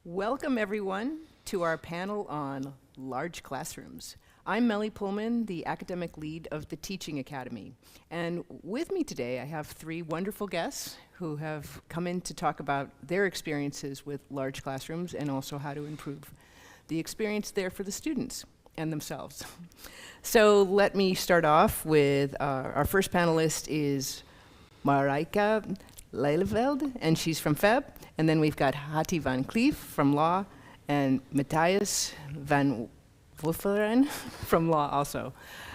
Welcome, everyone, to our panel on large classrooms. I'm Melly Pullman, the academic lead of the Teaching Academy. And with me today, I have three wonderful guests who have come in to talk about their experiences with large classrooms and also how to improve the experience there for the students and themselves. So let me start off with our first panelist is Marijke Lelyveld, and she's from FEB. And then we've got Hattie van Cleef from Law and Matthias van Wolferen from Law also.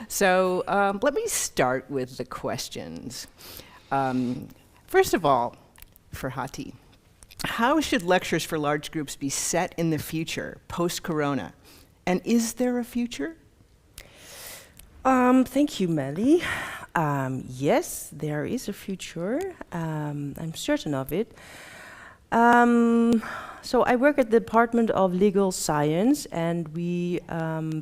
So let me start with the questions. First of all, for Hattie, how should lectures for large groups be set in the future, post-corona? And is there a future? Thank you, Melly. Yes, there is a future. I'm certain of it. So I work at the Department of Legal Science, and we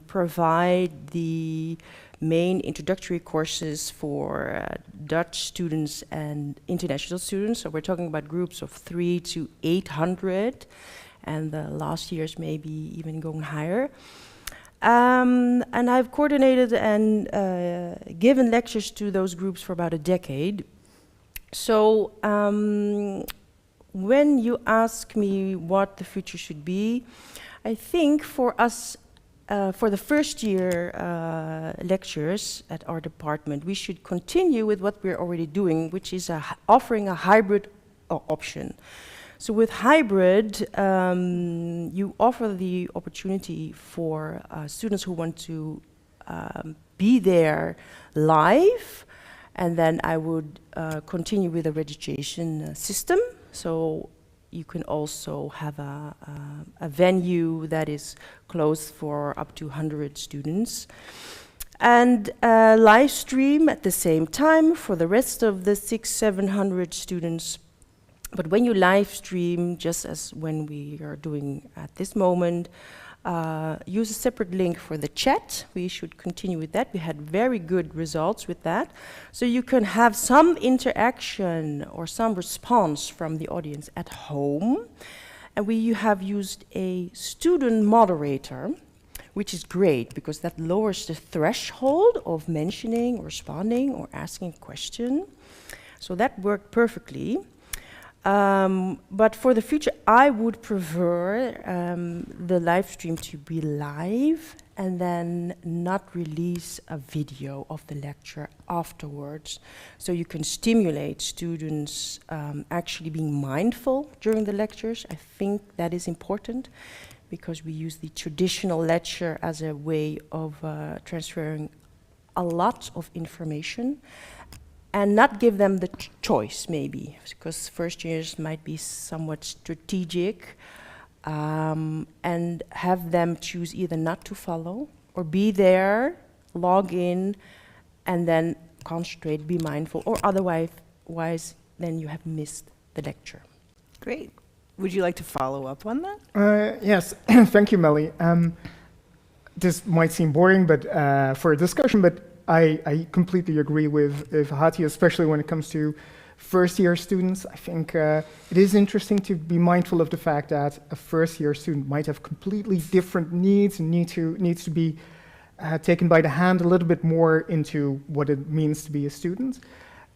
provide the main introductory courses for Dutch students and international students. So we're talking about groups of 300 to 800, and the last years maybe even going higher. And I've coordinated and given lectures to those groups for about a decade. So when you ask me what the future should be, I think for us, for the first year lectures at our department, we should continue with what we're already doing, which is offering a hybrid option. So with hybrid, you offer the opportunity for students who want to be there live, and then I would continue with a registration system. So you can also have a venue that is closed for up to 100 students. And live stream at the same time for the rest of the 600-700 students. But when you live stream, just as when we are doing at this moment, use a separate link for the chat. We should continue with that. We had very good results with that. So you can have some interaction or some response from the audience at home. And we have used a student moderator, which is great because that lowers the threshold of mentioning, or responding, or asking a question. So that worked perfectly. But for the future, I would prefer the live stream to be live and then not release a video of the lecture afterwards. So you can stimulate students actually being mindful during the lectures. I think that is important because we use the traditional lecture as a way of transferring a lot of information. And not give them the choice, maybe, because first years might be somewhat strategic, and have them choose either not to follow or be there, log in, and then concentrate, be mindful, or otherwise, then you have missed the lecture. Great. Would you like to follow up on that? Yes, thank you, Melly. This might seem boring, but for a discussion, but I completely agree with Hattie, especially when it comes to first-year students. I think it is interesting to be mindful of the fact that a first-year student might have completely different needs and needs to be taken by the hand a little bit more into what it means to be a student.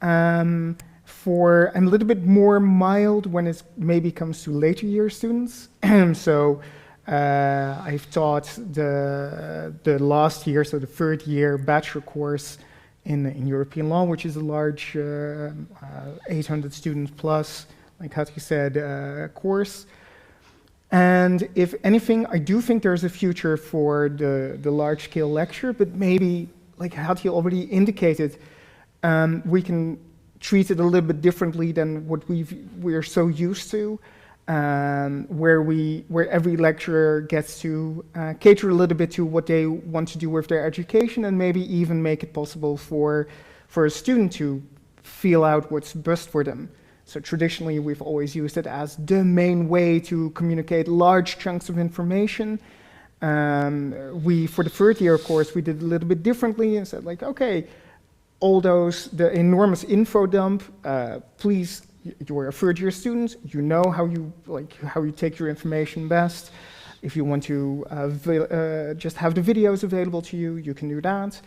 I'm a little bit more mild when it maybe comes to later year students. So I've taught the last year, so the third year bachelor course in European law, which is a large 800 students plus, like Hattie said, course. And if anything, I do think there's a future for the large scale lecture, but maybe, like Hattie already indicated, we can treat it a little bit differently than what we're so used to. Where every lecturer gets to cater a little bit to what they want to do with their education, and maybe even make it possible for a student to feel out what's best for them. So traditionally, we've always used it as the main way to communicate large chunks of information. For the third year course, we did it a little bit differently and said, like, okay, the enormous info dump, please you're a third-year student, you know how you take your information best. If you want to just have the videos available to you, you can do that.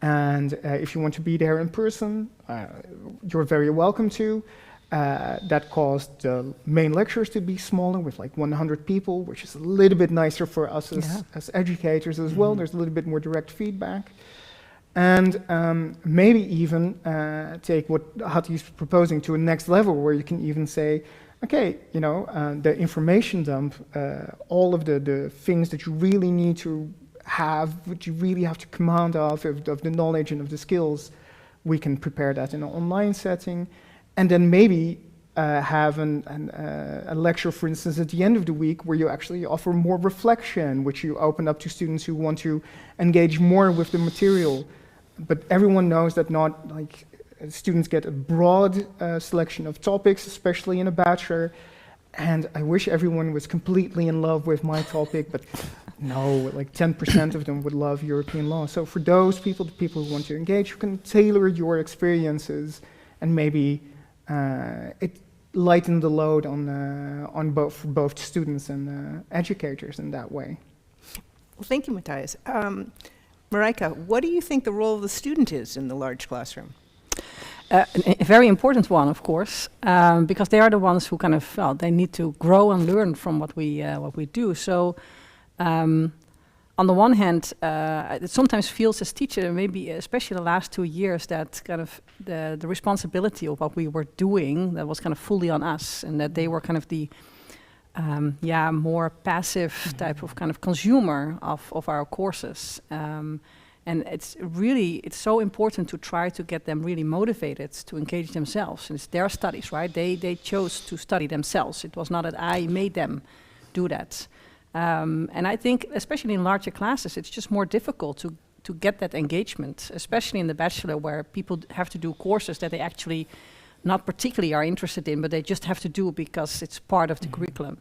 And if you want to be there in person, you're very welcome to. That caused the main lectures to be smaller with like 100 people, which is a little bit nicer for us as educators as well. There's a little bit more direct feedback. And maybe even take what Hati is proposing to a next level, where you can even say, okay, you know, the information dump, all of the things that you really need to have, what you really have to command of the knowledge and of the skills, we can prepare that in an online setting. And then maybe have a lecture, for instance, at the end of the week where you actually offer more reflection, which you open up to students who want to engage more with the material. But everyone knows that not like students get a broad selection of topics, especially in a bachelor. And I wish everyone was completely in love with my topic, but no, like 10% of them would love European law. So for those people, the people who want to engage, you can tailor your experiences and maybe it lighten the load on both students and educators in that way. Well, thank you, Matthias. Marijke, what do you think the role of the student is in the large classroom? A very important one, of course, because they are the ones who kind of, well, they need to grow and learn from what we do. So, on the one hand, it sometimes feels as teacher, maybe especially the last 2 years, that kind of the responsibility of what we were doing, that was kind of fully on us, and that they were kind of the more passive type of kind of consumer of our courses. And it's so important to try to get them really motivated to engage themselves. And it's their studies, right? They chose to study themselves. It was not that I made them do that. And I think, especially in larger classes, it's just more difficult to get that engagement, especially in the bachelor, where people have to do courses that they actually not particularly are interested in, but they just have to do because it's part of the curriculum.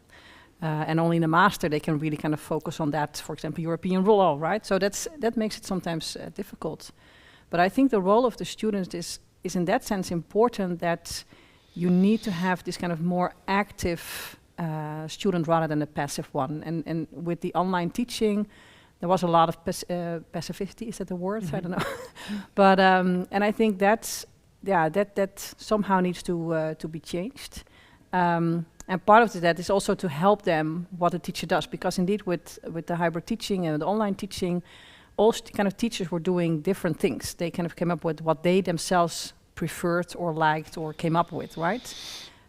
And only in a master they can really kind of focus on that, for example, European law, right? So that makes it sometimes difficult. But I think the role of the student is in that sense important, that you need to have this kind of more active student rather than a passive one. And with the online teaching, there was a lot of passivity, is that the word? I don't know. But and I think that somehow needs to be changed. And part of that is also to help them what the teacher does, because indeed with the hybrid teaching and the online teaching, all kind of teachers were doing different things. They kind of came up with what they themselves preferred or liked or came up with, right?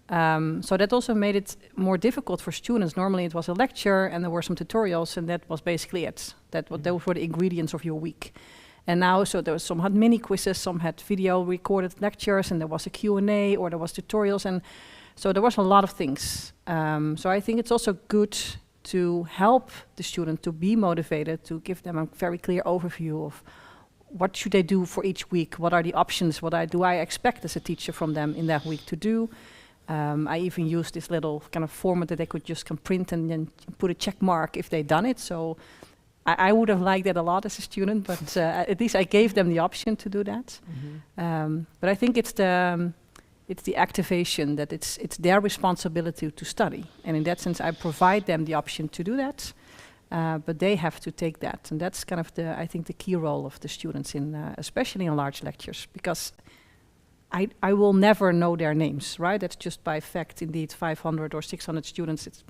So that also made it more difficult for students. Normally it was a lecture and there were some tutorials, and that was basically it. Those were the ingredients of your week. And now, so there was some had mini quizzes, some had video recorded lectures, and there was a Q&A, or there was tutorials, and so there was a lot of things. So I think it's also good to help the student to be motivated, to give them a very clear overview of what should they do for each week, what are the options, do I expect as a teacher from them in that week to do. I even used this little kind of format that they could just print and then put a check mark if they'd done it. So I would have liked that a lot as a student, but at least I gave them the option to do that. But I think it's the activation, that it's their responsibility to study. And in that sense, I provide them the option to do that, but they have to take that. And that's kind of I think the key role of the students especially in large lectures, because I will never know their names, right? That's just by fact, indeed, 500 or 600 students.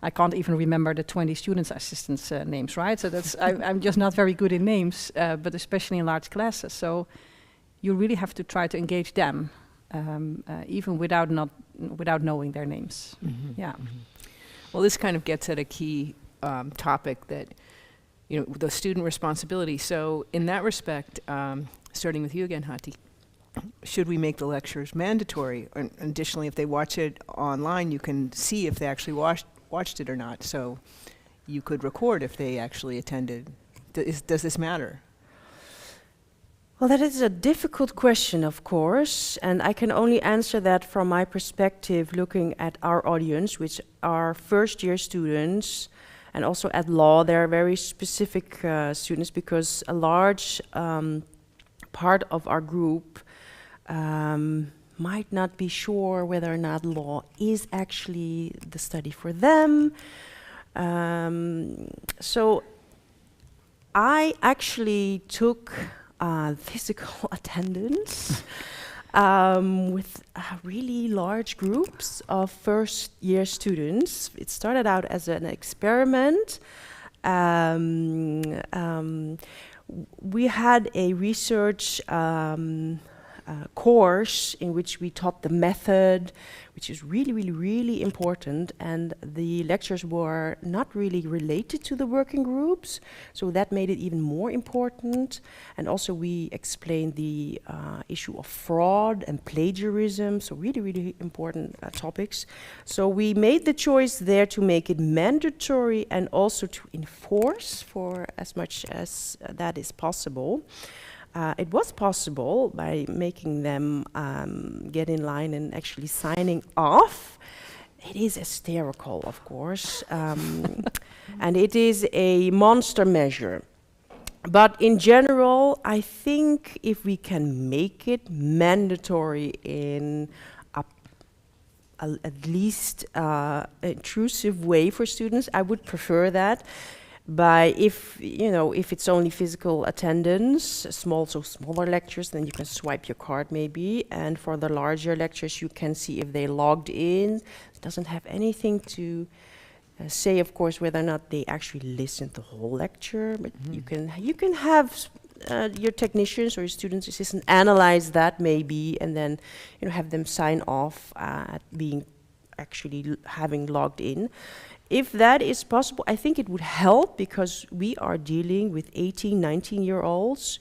I can't even remember the 20 students' assistants' names, right? So I'm just not very good in names, but especially in large classes. So you really have to try to engage them. Even without knowing their names. Well, this kind of gets at a key topic, that, the student responsibility. So in that respect, starting with you again, Hati, should we make the lectures mandatory? Or additionally, if they watch it online, you can see if they actually watched it or not. So you could record if they actually attended. Does this matter? Well, that is a difficult question, of course, and I can only answer that from my perspective, looking at our audience, which are first-year students, and also at law. They're very specific students, because a large part of our group might not be sure whether or not law is actually the study for them. So I actually took physical attendance with really large groups of first-year students. It started out as an experiment. We had a research course in which we taught the method, which is really, really, really important, and the lectures were not really related to the working groups, so that made it even more important. And also we explained the issue of fraud and plagiarism, so really, really important topics. So we made the choice there to make it mandatory and also to enforce for as much as that is possible. It was possible by making them get in line and actually signing off. It is hysterical, of course, and it is a monster measure. But in general, I think if we can make it mandatory in at least intrusive way for students, I would prefer that. By if it's only physical attendance, smaller lectures, then you can swipe your card maybe, and for the larger lectures you can see if they logged in. It doesn't have anything to say, of course, whether or not they actually listened to the whole lecture, but you can have your technicians or your students' assistant analyze that maybe, and then have them sign off at being actually having logged in. If that is possible, I think it would help, because we are dealing with 18, 19-year-olds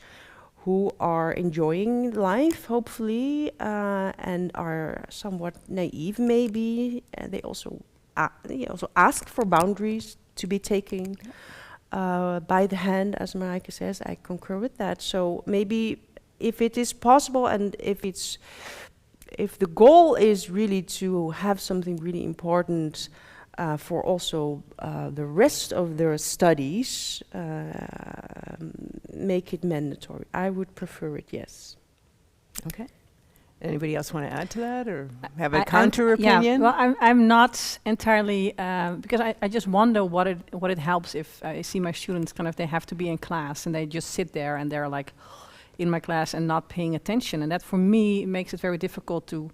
who are enjoying life, hopefully, and are somewhat naive, maybe. And they also ask for boundaries to be taken by the hand, as Marijke says. I concur with that. So maybe if it is possible, and if the goal is really to have something really important for also the rest of their studies, make it mandatory. I would prefer it, yes. Okay. Anybody else want to add to that, or have a counter opinion? Yeah, well, I'm not entirely, because I just wonder what it helps if I see my students they have to be in class and they just sit there and they're like in my class and not paying attention. And that for me makes it very difficult to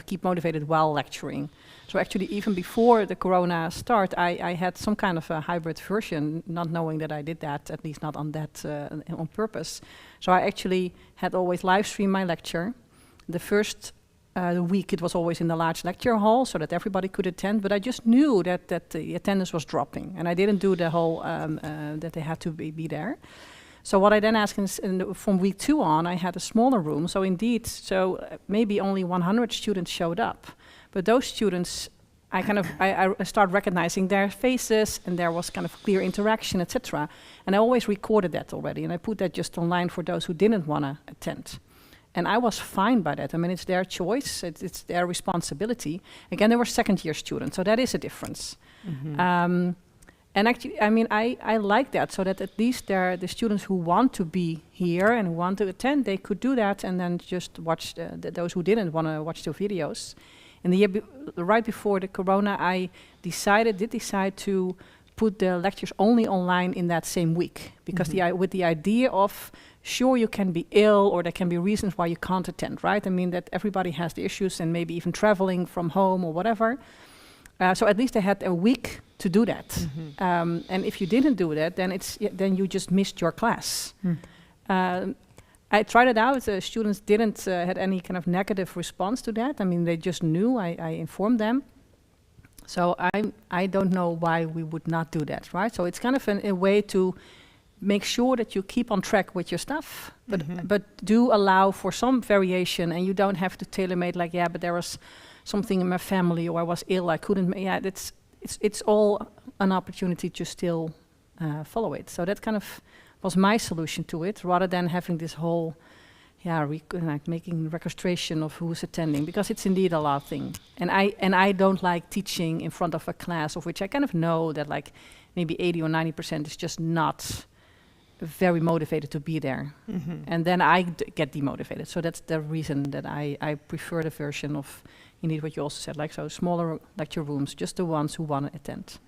keep motivated while lecturing. So actually, even before the corona start, I had some kind of a hybrid version, not knowing that I did that, at least not on that on purpose. So I actually had always live stream my lecture. The first week it was always in the large lecture hall so that everybody could attend, but I just knew that the attendance was dropping, and I didn't do the whole that they had to be there. So what I then asked from week 2 on, I had a smaller room. So indeed, maybe only 100 students showed up. But those students, I started recognizing their faces, and there was clear interaction, etc. And I always recorded that already, and I put that just online for those who didn't want to attend. And I was fine by that. I mean, it's their choice, it's their responsibility. Again, they were second-year students, so that is a difference. Mm-hmm. And actually, I mean, I like that, so that at least the students who want to be here and who want to attend, they could do that, and then just watch those who didn't want to watch the videos. In the year right before the corona, I did decide to put the lectures only online in that same week, because with the idea of, sure, you can be ill, or there can be reasons why you can't attend, right? I mean, that everybody has the issues, and maybe even traveling from home or whatever. So at least I had a week to do that. Mm-hmm. And if you didn't do that, then you just missed your class. I tried it out. The students didn't had any kind of negative response to that. I mean, they just knew. I informed them. So I don't know why we would not do that, right? So it's kind of a way to make sure that you keep on track with your stuff, but do allow for some variation, and you don't have to tailor-made like, but there was something in my family, or I was ill, I couldn't. It's all an opportunity to still follow it. So that kind of was my solution to it, rather than having this whole, making registration of who's attending, because it's indeed a lot thing. And I don't like teaching in front of a class of which I kind of know that maybe 80 or 90% is just not very motivated to be there. Mhm. And then I get demotivated. So that's the reason that I prefer the version of, indeed, what you also said, like so smaller lecture rooms, just the ones who want to attend.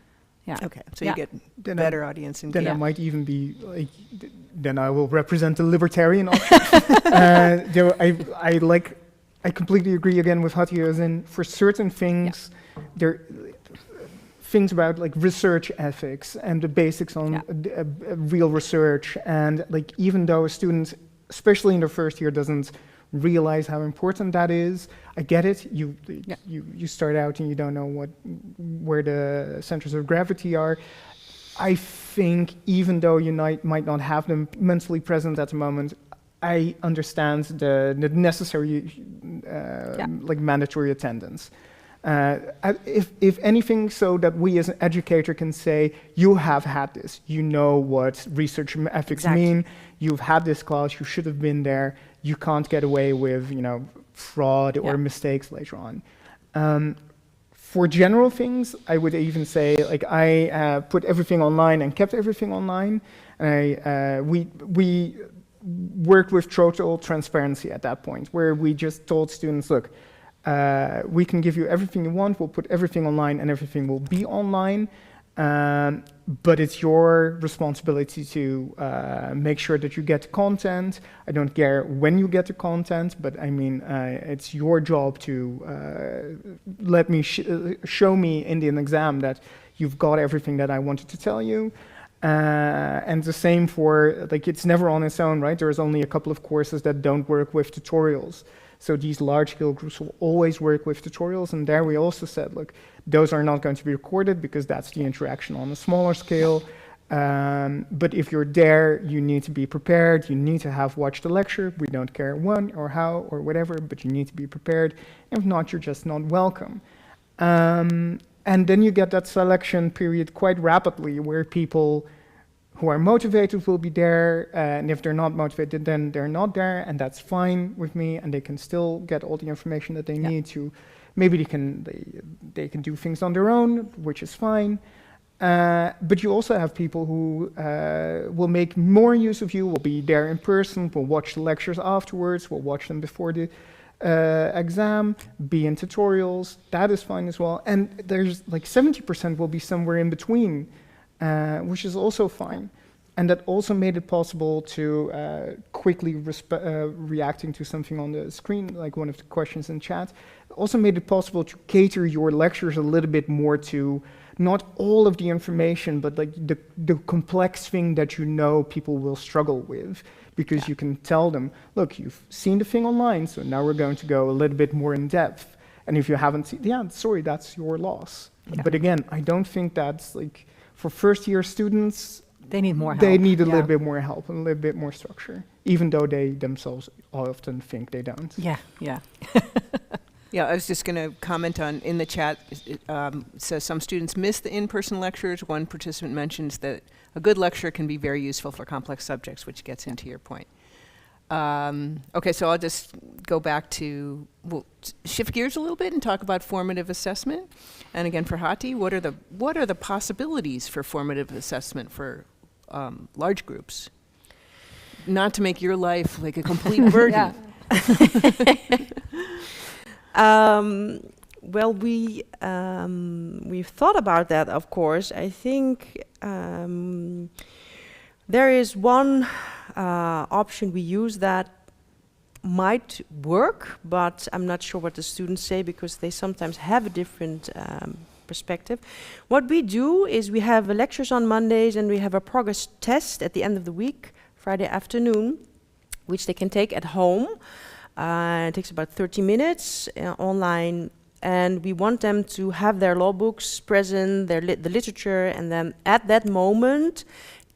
Yeah. Okay, so Yeah. you get Then better audience Then engagement. I might even be like, then I will represent the libertarian option. Though I completely agree again with Hatia, as in for certain things, there things about like research ethics and the basics on real research, and like even though a student, especially in their first year, doesn't realize how important that is. I get it. You start out and you don't know where the centers of gravity are. I think even though you might not have them mentally present at the moment, I understand the necessary like mandatory attendance. If anything, so that we as an educator can say, you have had this, you know what research ethics mean, you've had this class, you should have been there, you can't get away with, fraud or mistakes later on. For general things, I would even say, like, I put everything online and kept everything online. And we worked with total transparency at that point, where we just told students, look, we can give you everything you want, we'll put everything online and everything will be online, but it's your responsibility to make sure that you get the content. I don't care when you get the content, but I mean, it's your job to let me show me in an exam that you've got everything that I wanted to tell you. And the same for, like, it's never on its own, right? There's only a couple of courses that don't work with tutorials. So these large-scale groups will always work with tutorials, and there we also said, look, those are not going to be recorded because that's the interaction on a smaller scale. But if you're there, you need to be prepared. You need to have watched the lecture. We don't care when or how or whatever, but you need to be prepared. If not, you're just not welcome. And then you get that selection period quite rapidly, where people who are motivated will be there, and if they're not motivated, then they're not there, and that's fine with me, and they can still get all the information that they need to. Maybe they can do things on their own, which is fine. But you also have people who will make more use of you, will be there in person, will watch the lectures afterwards, will watch them before the exam, be in tutorials. That is fine as well. And there's like 70% will be somewhere in between, which is also fine. And that also made it possible to quickly reacting to something on the screen, like one of the questions in chat. Also made it possible to cater your lectures a little bit more to not all of the information, but like the complex thing that people will struggle with, because you can tell them, look, you've seen the thing online, so now we're going to go a little bit more in depth. And if you haven't seen, sorry, that's your loss. Yeah. But again, I don't think that's like, for first-year students, they need more help. They need a little bit more help and a little bit more structure, even though they themselves often think they don't. Yeah, yeah. Yeah, I was just going to comment on, in the chat, it says some students miss the in-person lectures. One participant mentions that a good lecture can be very useful for complex subjects, which gets into your point. Okay, so I'll just go back to, we'll shift gears a little bit and talk about formative assessment. And again, for Hati, what are the possibilities for formative assessment for large groups? Not to make your life like a complete burden. Well, we've thought about that, of course. I think there is one option we use that might work, but I'm not sure what the students say, because they sometimes have a different perspective. What we do is we have lectures on Mondays, and we have a progress test at the end of the week, Friday afternoon, which they can take at home. It takes about 30 minutes online, and we want them to have their law books present, the literature, and then at that moment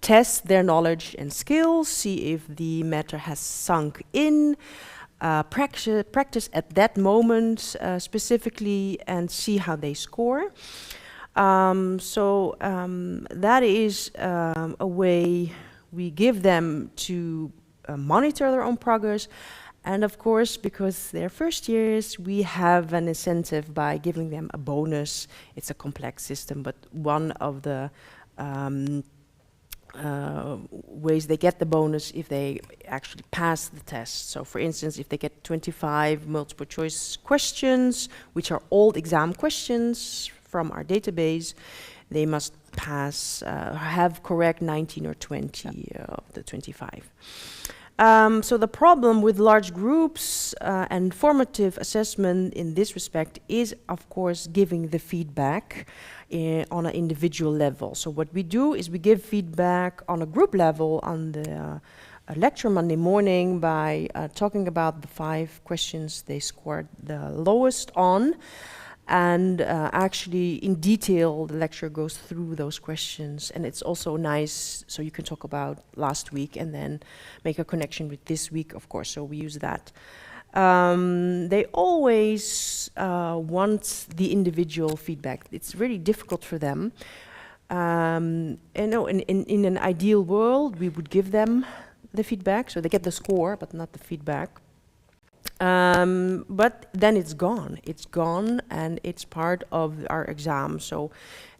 test their knowledge and skills, see if the matter has sunk in, practice at that moment specifically, and see how they score. That is a way we give them to monitor their own progress. And of course, because they're first years, we have an incentive by giving them a bonus. It's a complex system, but one of the ways they get the bonus if they actually pass the test. So for instance, if they get 25 multiple choice questions, which are old exam questions from our database, they must pass, have correct 19 or 20 of the 25. So the problem with large groups and formative assessment in this respect is, of course, giving the feedback on an individual level. So what we do is we give feedback on a group level on the lecture Monday morning by talking about the 5 questions they scored the lowest on. And actually, in detail, the lecture goes through those questions. And it's also nice, so you can talk about last week and then make a connection with this week, of course. So we use that. They always want the individual feedback. It's really difficult for them. And no, in an ideal world, we would give them the feedback. So they get the score, but not the feedback. But then it's gone. It's gone, and it's part of our exam. So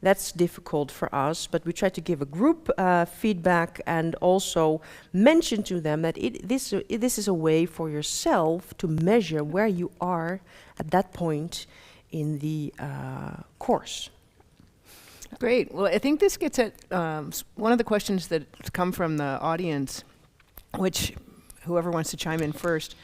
that's difficult for us. But we try to give a group feedback and also mention to them that this is a way for yourself to measure where you are at that point in the course. Great. Well, I think this gets at one of the questions that come from the audience, which whoever wants to chime in first,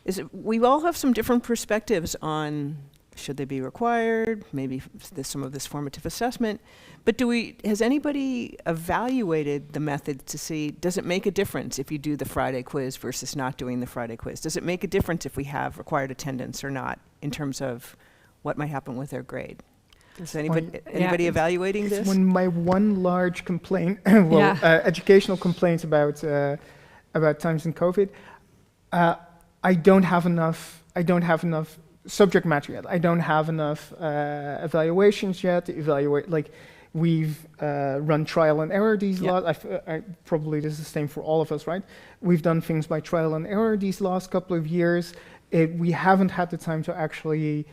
is we all have some different perspectives on should they be required, maybe some of this formative assessment, but has anybody evaluated the method to see, does it make a difference if you do the Friday quiz versus not doing the Friday quiz? Does it make a difference if we have required attendance or not in terms of what might happen with their grade? Is anybody evaluating this? My one large complaint, educational complaint about times in COVID. I don't have enough subject matter yet. I don't have enough evaluations yet to evaluate. Like, we've run trial and error these last. Probably this is the same for all of us, right? We've done things by trial and error these last couple of years. We haven't had the time to actually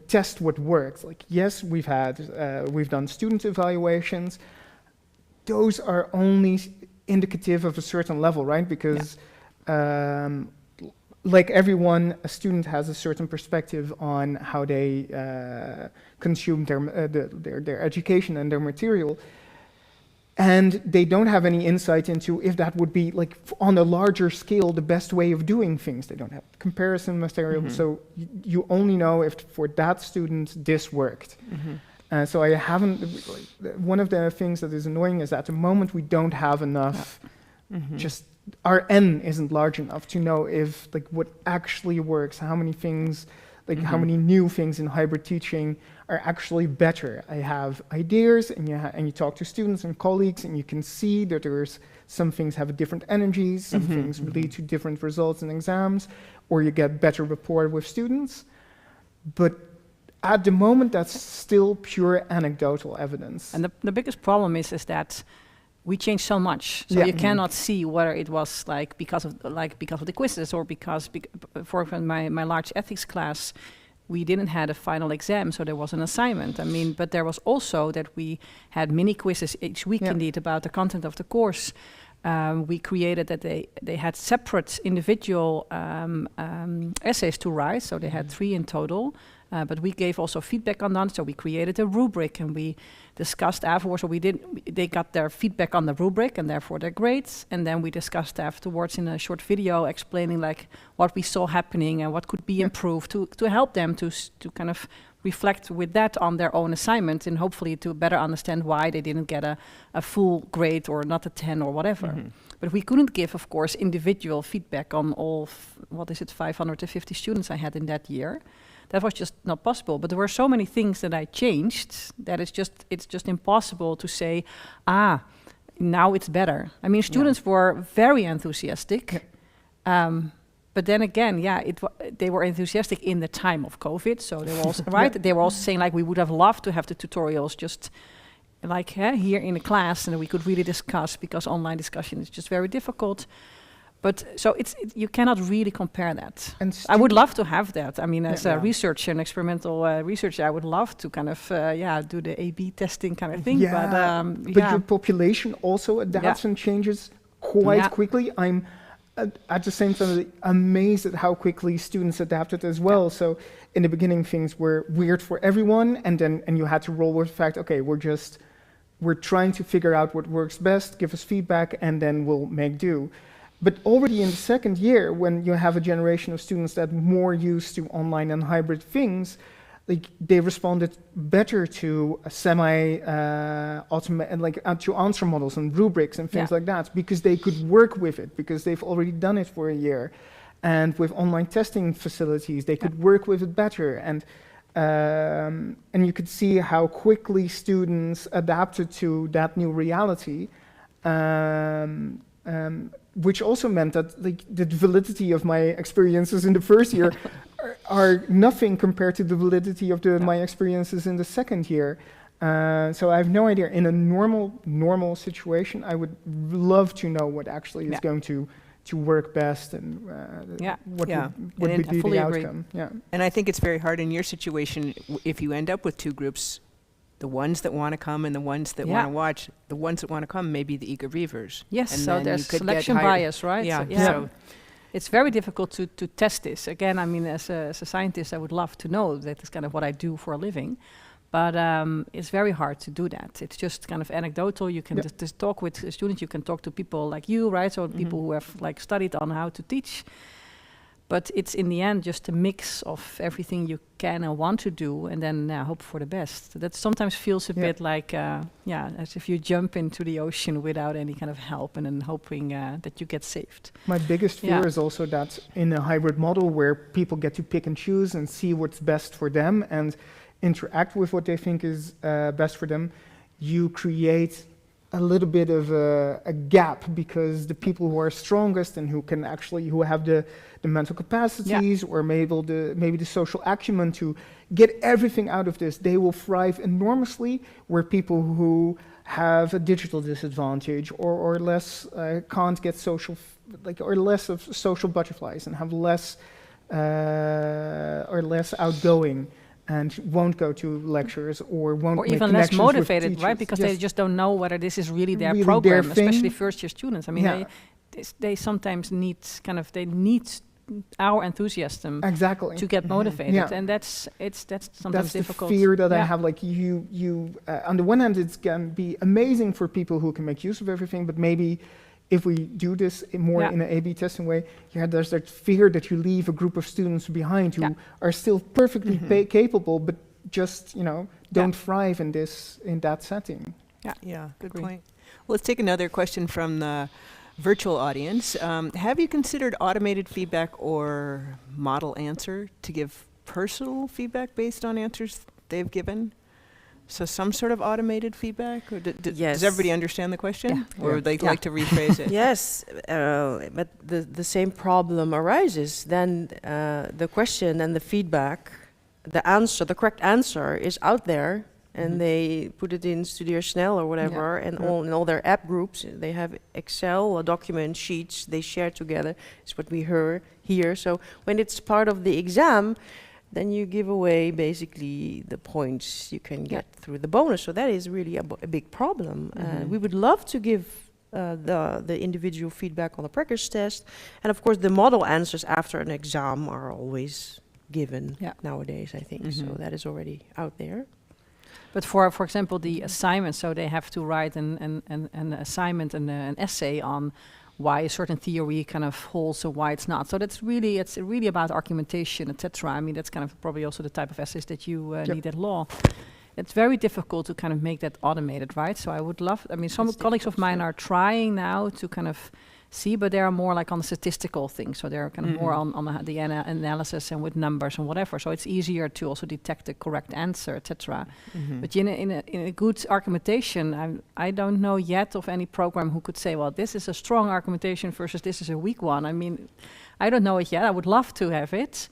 test what works. Like, yes, we've done student evaluations. Those are only indicative of a certain level, right? Because like everyone, a student has a certain perspective on how they consume their education and their material, and they don't have any insight into if that would be, like, on a larger scale, the best way of doing things. They don't have comparison material, so you only know if for that student this worked. So I haven't. One of the things that is annoying is at the moment we don't have enough. Just our N isn't large enough to know if, like, what actually works, how many things, like how many new things in hybrid teaching are actually better. I have ideas, and you talk to students and colleagues, and you can see that there's some things have a different energy, some things lead to different results in exams, or you get better rapport with students. But at the moment, that's still pure anecdotal evidence. And the biggest problem is that we changed so much, so you cannot see whether it was because of the quizzes or for my large ethics class, we didn't have a final exam, so there was an assignment. I mean, but there was also that we had mini quizzes each week, indeed, about the content of the course. We created that they had separate individual essays to write, so they had 3 in total. But we gave also feedback on that, so we created a rubric and we discussed afterwards. So they got their feedback on the rubric and therefore their grades, and then we discussed afterwards in a short video explaining what we saw happening and what could be improved to help them to kind of reflect with that on their own assignment and hopefully to better understand why they didn't get a full grade or not a 10 or whatever. But we couldn't give, of course, individual feedback on all 550 students I had in that year. That was just not possible. But there were so many things that I changed that it's just impossible to say, now it's better. I mean, students were very enthusiastic. But then again, they were enthusiastic in the time of COVID. So they were also, they were also saying, we would have loved to have the tutorials just here in the class, and we could really discuss, because online discussion is just very difficult. But so you cannot really compare that. And I would love to have that. I mean, as a Yeah. researcher, an experimental researcher, I would love to kind of do the A/B testing kind of thing. Yeah, But but your population also adapts and changes quite Yeah. quickly. I'm at the same time amazed at how quickly students adapted as well. So in the beginning, things were weird for everyone, and you had to roll with the fact, okay, we're trying to figure out what works best, give us feedback, and then we'll make do. But already in the second year, when you have a generation of students that more used to online and hybrid things, like they responded better to a to answer models and rubrics and things like that, because they could work with it, because they've already done it for a year. And with online testing facilities, they could work with it better. And you could see how quickly students adapted to that new reality, which also meant that the validity of my experiences in the first year are nothing compared to the validity of my experiences in the second year. So I have no idea. In a normal situation, I would love to know what actually is going to work best and what would be the outcome. Yeah. And I think it's very hard in your situation if you end up with two groups, the ones that want to come and the ones that want to watch. The ones that want to come may be the eager beavers. Yes, and so there's selection bias, right? Yeah. So, So it's very difficult to test this. Again, I mean, as a scientist, I would love to know. That is kind of what I do for a living. But it's very hard to do that. It's just kind of anecdotal. You can just talk with students. You can talk to people like you, right? So people who have like studied on how to teach. But it's in the end just a mix of everything you can and want to do, and then hope for the best. That sometimes feels a bit like, as if you jump into the ocean without any kind of help, and then hoping that you get saved. My biggest fear is also that in a hybrid model where people get to pick and choose and see what's best for them and interact with what they think is best for them, you create a little bit of a gap, because the people who are strongest and who have the mental capacities or maybe the social acumen to get everything out of this, they will thrive enormously, where people who have a digital disadvantage or less can't get social, or less of social butterflies and have less or less outgoing and won't go to lectures or won't or make even less connections with motivated, right? teachers. Because they just don't know whether this is really their Really program, their thing. especially first-year students. I mean, they sometimes need our enthusiasm Exactly. to get motivated, Yeah. and that's sometimes That's difficult. the fear that I Yeah. have. Like on the one hand, it's going to be amazing for people who can make use of everything, but maybe if we do this more in an A/B testing way, there's that fear that you leave a group of students behind who are still perfectly capable, but just don't thrive in that setting. Yeah, good point. Well, let's take another question from the virtual audience. Have you considered automated feedback or model answer to give personal feedback based on answers they've given? So some sort of automated feedback? Or Yes. Does everybody understand the question? Yeah. Or would they like to rephrase it? Yes, but the same problem arises. Then the question and the feedback, the correct answer is out there, and they put it in Studio Snell or whatever, and in all their app groups, they have Excel document sheets they share together. It's what we hear. So when it's part of the exam, then you give away basically the points you can get through the bonus. So that is really a big problem. We would love to give the individual feedback on the practice test. And of course, the model answers after an exam are always given nowadays, I think. So that is already out there. But for example, the assignment, so they have to write an assignment and an essay on why a certain theory kind of holds and why it's not. So it's really about argumentation, etc. I mean, that's kind of probably also the type of essays that you need at law. It's very difficult to kind of make that automated, right? So I would love, I mean, some colleagues of mine are trying now to kind of see, but they are more like on the statistical thing. So they're kind of more on the analysis and with numbers and whatever. So it's easier to also detect the correct answer, etc. But in a good argumentation, I don't know yet of any program who could say, well, this is a strong argumentation versus this is a weak one. I mean, I don't know it yet. I would love to have it.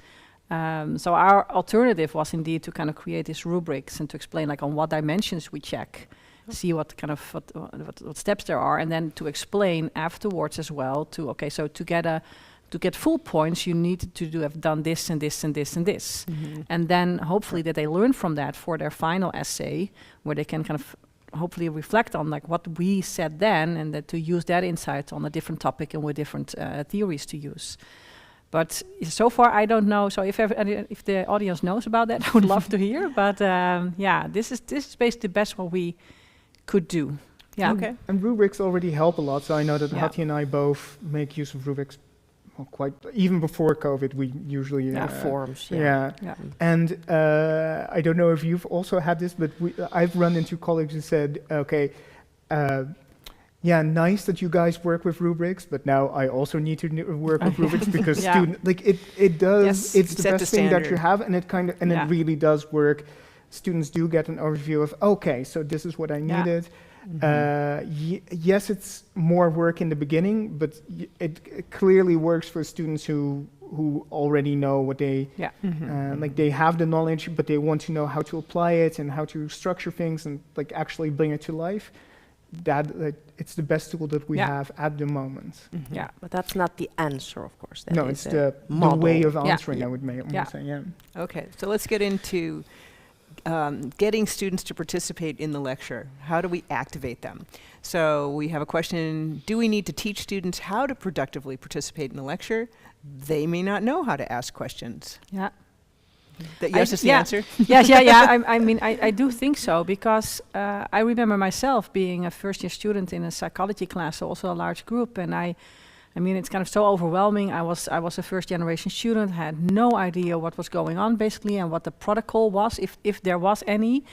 So our alternative was indeed to kind of create these rubrics and to explain like on what dimensions we check. see what kind of what steps there are, and then to explain afterwards as well. So to get full points, you need to have done this and this and this and this, and then hopefully that they learn from that for their final essay, where they can kind of hopefully reflect on like what we said then, and that to use that insight on a different topic and with different theories to use. But so far, I don't know. So if the audience knows about that, I would love to hear. But this is basically the best what we could do. Yeah. Okay. And rubrics already help a lot. So I know that Yeah. Hati and I both make use of rubrics quite, even before COVID, we usually... Forms. Yeah. Yeah. And I don't know if you've also had this, but I've run into colleagues who said, okay, nice that you guys work with rubrics, but now I also need to work with rubrics because Yeah. it does, Yes, it's you the set best the thing that standard. you have, and Yeah. it really does work. Students do get an overview of, okay, so this is what I Yeah. needed. Yes, it's more work in the beginning, but it clearly works for students who already know what they, like they have the knowledge, but they want to know how to apply it and how to structure things and like actually bring it to life. It's the best tool that we Yeah. have at the moment. Yeah. But that's not the answer, of course. That No, is it's a the model. way of Yeah. answering, I would say, yeah. Okay, so let's get into getting students to participate in the lecture. How do we activate them? So we have a question, do we need to teach students how to productively participate in the lecture? They may not know how to ask questions. Yeah. Yes is the yeah. answer? Yes, yeah. I mean, I do think so, because I remember myself being a first-year student in a psychology class, also a large group, and I mean, it's kind of so overwhelming. I was a first-generation student, had no idea what was going on, basically, and what the protocol was, if there was any.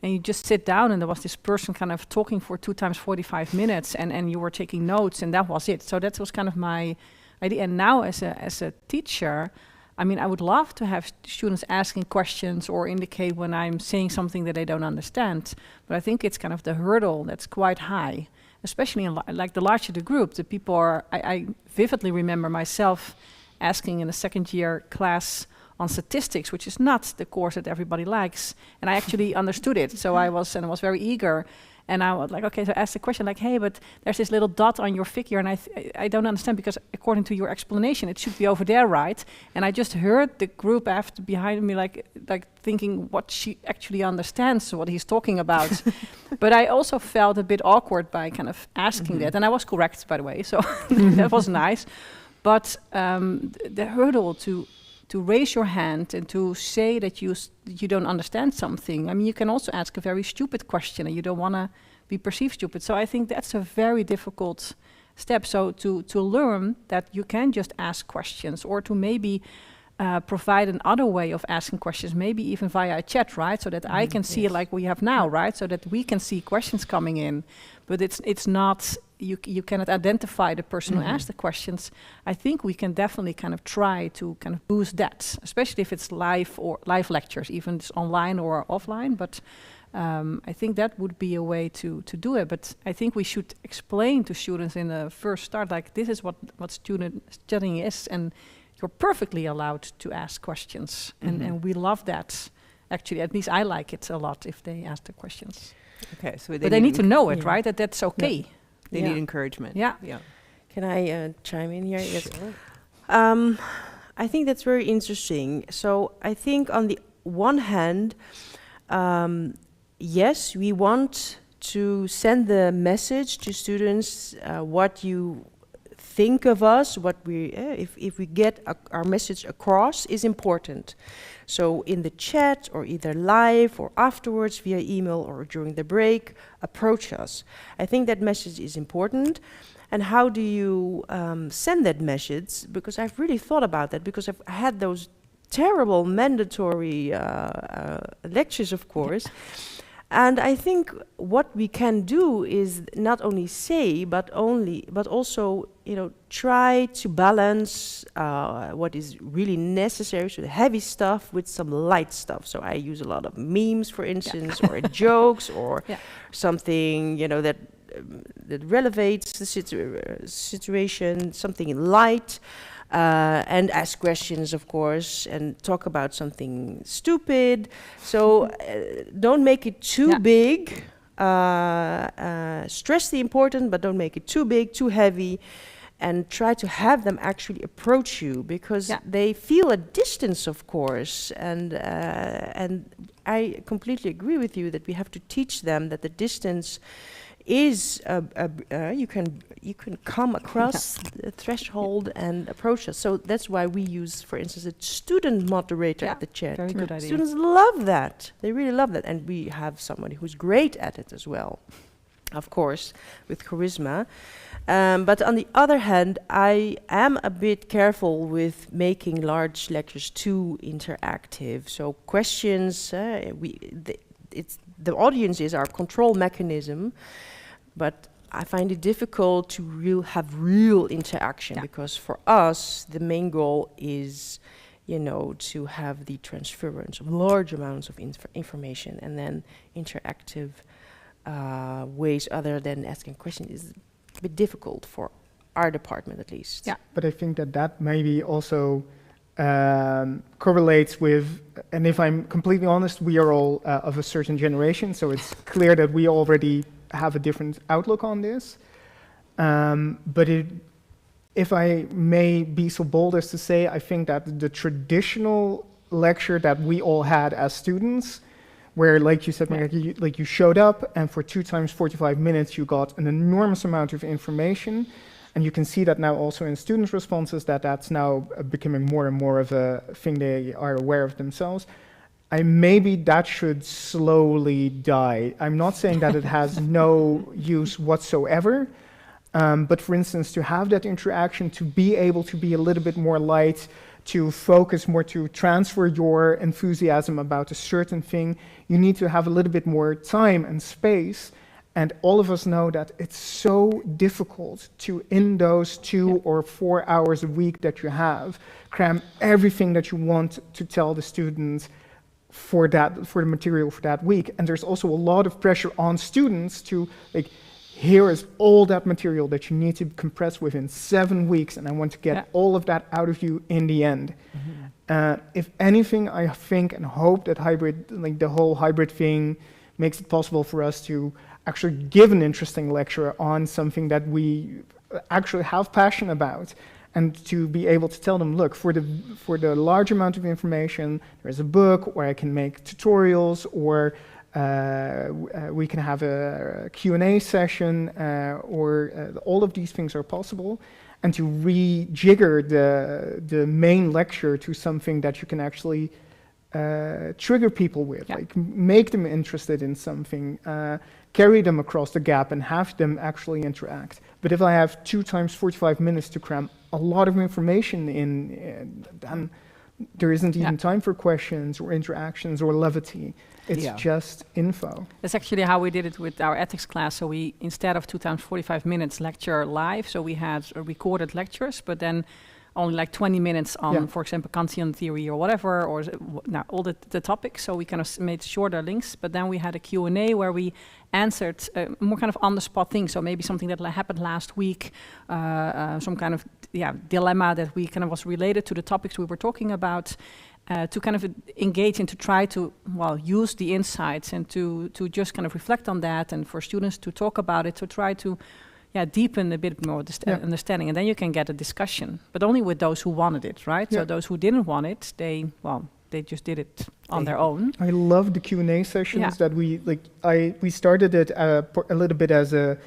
And you just sit down, and there was this person kind of talking for 2 times 45 minutes, and you were taking notes, and that was it. So that was kind of my idea. And now, as a teacher, I mean, I would love to have students asking questions or indicate when I'm saying something that they don't understand. But I think it's kind of the hurdle that's quite high, especially in like the larger the group. The people are, I vividly remember myself asking in a second year class on statistics, which is not the course that everybody likes. And I actually understood it. So I was very eager. And I was like, okay, so I asked the question like, hey, but there's this little dot on your figure, and I don't understand, because according to your explanation, it should be over there, right? And I just heard the group after behind me, like thinking what she actually understands, what he's talking about. But I also felt a bit awkward by kind of asking that, and I was correct, by the way, so that was nice. But the hurdle to raise your hand and to say that you don't understand something. I mean, you can also ask a very stupid question and you don't want to be perceived stupid. So I think that's a very difficult step. So to learn that you can just ask questions, or to maybe provide another way of asking questions, maybe even via a chat, right? So that I can see it like we have now, right? So that we can see questions coming in, but it's not, you cannot identify the person who asked the questions. I think we can definitely kind of try to kind of boost that, especially if it's live lectures, even it's online or offline. But I think that would be a way to do it. But I think we should explain to students in the first start, like, this is what studying is, and you're perfectly allowed to ask questions. And we love that. Actually, at least I like it a lot if they ask the questions. Okay, so But they need to know it, right? That's okay. Yeah. They need encouragement. Yeah. Can I chime in here? Yes. I think that's very interesting. So I think on the one hand, yes, we want to send the message to students what you think of us, what we if we get our message across is important. So in the chat, or either live or afterwards via email or during the break, approach us. I think that message is important. And how do you send that message? Because I've really thought about that, because I've had those terrible mandatory lectures, of course. And I think what we can do is not only say, but also, try to balance what is really necessary, so the heavy stuff, with some light stuff. So I use a lot of memes, for instance, or jokes, or something, that relevates the situation, something light. And ask questions, of course, and talk about something stupid. So don't make it too big. stress the important, but don't make it too big, too heavy, and try to have them actually approach you, because they feel a distance, of course, and I completely agree with you that we have to teach them that the distance is you can come across the threshold and approach us. So that's why we use, for instance, a student moderator at the chat. Very good idea. Students love that. They really love that, and we have somebody who's great at it as well, of course, with charisma. But on the other hand, I am a bit careful with making large lectures too interactive. So questions, the audience is our control mechanism, but I find it difficult to have real interaction, because for us, the main goal is, to have the transference of large amounts of information, and then interactive ways other than asking questions is a bit difficult for our department, at least. Yeah. But I think that maybe also correlates with, and if I'm completely honest, we are all of a certain generation, so it's clear that we already have a different outlook on this. But if I may be so bold as to say, I think that the traditional lecture that we all had as students, where, like you said, Marieke, you showed up, and for 2 times 45 minutes, you got an enormous amount of information. And you can see that now also in students' responses, that's now becoming more and more of a thing they are aware of themselves. Maybe that should slowly die. I'm not saying that it has no use whatsoever, but for instance, to have that interaction, to be able to be a little bit more light, to focus more, to transfer your enthusiasm about a certain thing, you need to have a little bit more time and space. And all of us know that it's so difficult to, in those 2 or 4 hours a week that you have, cram everything that you want to tell the students for the material for that week. And there's also a lot of pressure on students to, here is all that material that you need to compress within 7 weeks, and I want to get all of that out of you in the end. Mm-hmm. If anything, I think and hope that the whole hybrid thing makes it possible for us to actually give an interesting lecture on something that we actually have passion about, and to be able to tell them, look, for the large amount of information, there's a book where I can make tutorials, or we can have a Q&A session, all of these things are possible, and to rejigger the main lecture to something that you can actually trigger people with, make them interested in something, carry them across the gap and have them actually interact. But if I have 2 times 45 minutes to cram a lot of information in, then there isn't even time for questions or interactions or levity. It's just info. That's actually how we did it with our ethics class. So we, instead of 2 times 45 minutes lecture live, so we had recorded lectures, but then only like 20 minutes on, for example, Kantian theory or whatever, or all the topics. So we kind of made shorter links, but then we had a Q&A where we answered more kind of on-the-spot things. So maybe something that happened last week, some kind of dilemma that we kind of was related to the topics we were talking about, to kind of engage and to try to, use the insights and to just kind of reflect on that, and for students to talk about it, to try to deepen a bit more the understanding, and then you can get a discussion, but only with those who wanted it, right? So those who didn't want it, they just did it on their own. I love the Q&A sessions that we started it a little bit as a,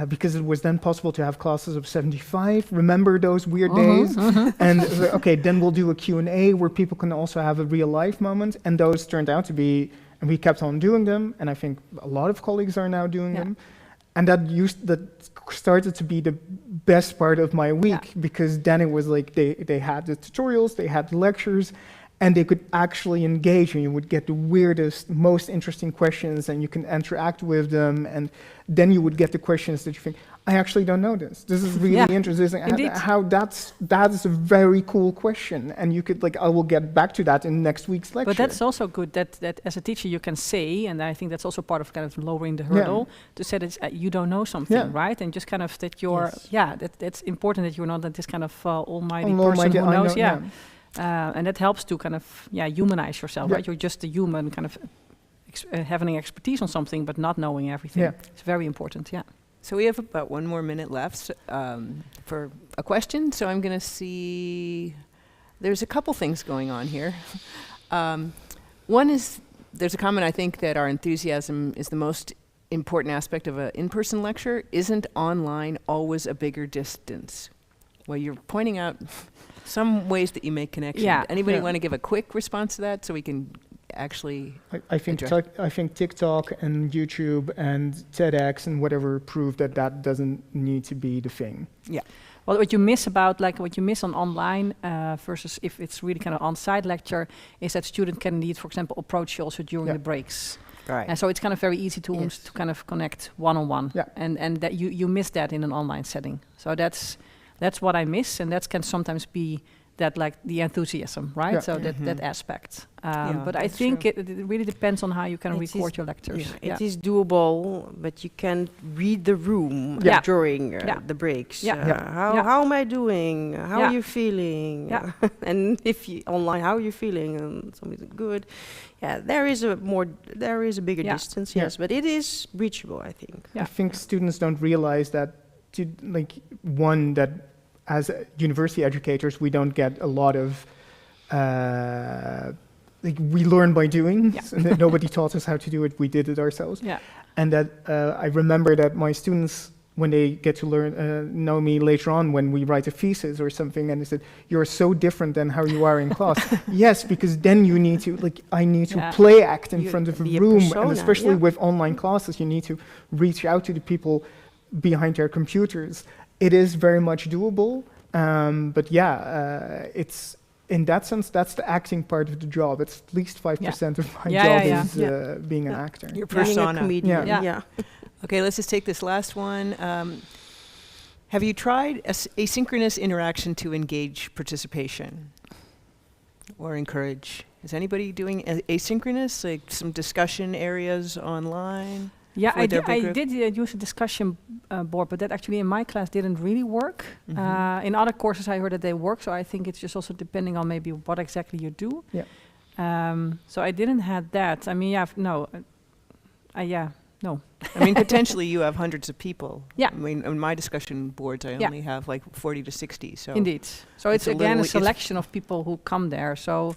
because it was then possible to have classes of 75. Remember those weird days? And okay, then we'll do a Q&A where people can also have a real life moment, and those turned out to be, and we kept on doing them, and I think a lot of colleagues are now doing them. And that started to be the best part of my week, because then it was like they had the tutorials, they had the lectures, and they could actually engage, and you would get the weirdest, most interesting questions, and you can interact with them, and then you would get the questions that you think, I actually don't know this. This is really interesting. How that is a very cool question, and you could I will get back to that in next week's lecture. But that's also good that as a teacher you can say, and I think that's also part of kind of lowering the hurdle, to say that you don't know something, right? And just kind of that you're, that's important, that you're not this kind of almighty person who knows, and that helps to kind of humanize yourself, right? You're just a human kind of having expertise on something but not knowing everything. Yeah. It's very important. Yeah. So we have about 1 more minute left for a question. So I'm going to see, there's a couple things going on here. One is, there's a comment, I think, that our enthusiasm is the most important aspect of an in-person lecture. Isn't online always a bigger distance? Well, you're pointing out some ways that you make connections. Yeah. Anybody Yeah. want to give a quick response to that so we can actually... I think Address. I think TikTok and YouTube and TEDx and whatever prove that that doesn't need to be the thing. Well, what you miss on online versus if it's really kind of on-site lecture is that student can indeed, for example, approach you also during Yeah. the breaks. Right. And so it's kind of very easy to Yes. to kind of connect one-on-one. Yeah. And that you miss that in an online setting. So that's what I miss, and that can sometimes be that like the enthusiasm, right? Yeah. So that aspect. Yeah, but I that's think true. it really depends on how you can It record is- your lectures. Yeah, it is doable, but you can read the room Yeah. during Yeah. the breaks. Yeah. Yeah. How am I doing? How Yeah. are you feeling? Yeah. And if you online, how are you feeling? And something good. Yeah, there is a bigger Yeah. distance, Yeah. yes, but it is reachable, I think. Yeah. I think students don't realize that, that as university educators, we don't get a lot of, we learn by doing. Yeah. So that nobody taught us how to do it, we did it ourselves. Yeah. And that I remember that my students, when they get to know me later on, when we write a thesis or something, and they said, "You're so different than how you are in class." Yes, because then you need to, I need to Yeah. play act in You front of a be a room, persona, and especially yeah. with online classes, you need to reach out to the people behind their computers. It is very much doable, but yeah, it's in that sense, that's the acting part of the job. It's at least 5% of my Yeah, job yeah, is yeah. being an Yeah. actor. Your Being a persona. comedian, Yeah. yeah. Okay, let's just take this last one. Have you tried asynchronous interaction to engage participation or encourage? Is anybody doing asynchronous, like some discussion areas online? Yeah, For I their did, big I group? did use a discussion board, but that actually in my class didn't really work. Mhm. In other courses, I heard that they work, so I think it's just also depending on maybe what exactly you do. Yeah. So I didn't have that. I mean, yeah, no. No. I mean, potentially you have hundreds of people. Yeah. I mean, on my discussion boards, I Yeah. only have like 40 to 60. So Indeed. So it's it's a again little- a selection of people who come there. So,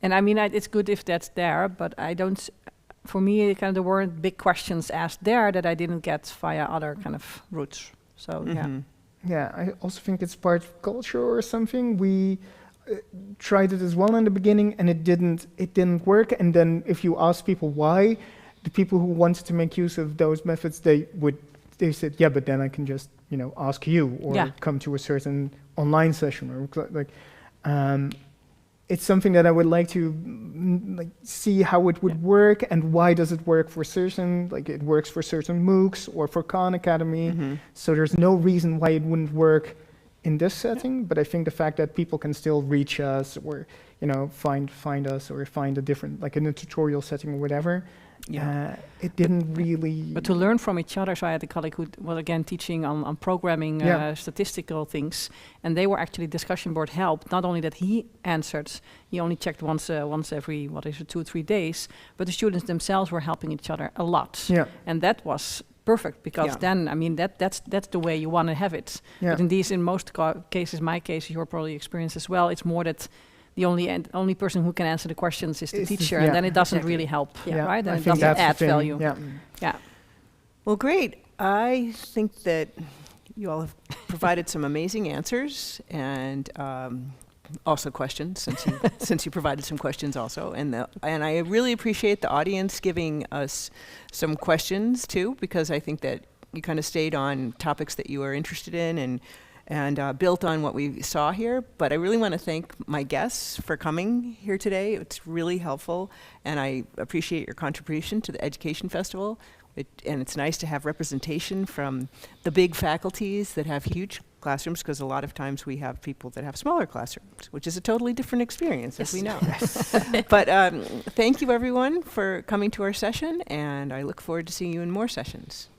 and I mean, it's good if that's there, but I don't. For me, kind of there weren't big questions asked there that I didn't get via other kind of routes. So yeah. Mhm. Yeah, I also think it's part of culture or something. We tried it as well in the beginning, and it didn't work. And then if you ask people why, the people who wanted to make use of those methods, they said, yeah, but then I can just ask you or Yeah. come to a certain online session or like. It's something that I would like to see how it would work and why does it work for certain, like it works for certain MOOCs or for Khan Academy. Mhm. So there's no reason why it wouldn't work in this setting, but I think the fact that people can still reach us or, find us or find a different, like in a tutorial setting or whatever, Yeah. it didn't really... But to learn from each other, so I had a colleague who was again teaching on programming Yeah. statistical things, and they were actually discussion board help. Not only that he answered, he only checked once every 2 or 3 days, but the students themselves were helping each other a lot, Yeah, and that was perfect because Yeah. then I mean that's the way you want to have it. yeah, But in these, in most cases, my case, you're probably experienced as well. It's more that the only person who can answer the questions is the Is the- teacher, yeah, and then it doesn't exactly. really help, yeah. right? I And it think doesn't that's the add thing, value. Yeah. Yeah. Well, great. I think that you all have provided some amazing answers and also questions, since you provided some questions also. And I really appreciate the audience giving us some questions too, because I think that you kind of stayed on topics that you are interested in and built on what we saw here. But I really want to thank my guests for coming here today. It's really helpful, and I appreciate your contribution to the Education Festival. And it's nice to have representation from the big faculties that have huge classrooms, because a lot of times we have people that have smaller classrooms, which is a totally different experience, as we know. But thank you, everyone, for coming to our session, and I look forward to seeing you in more sessions.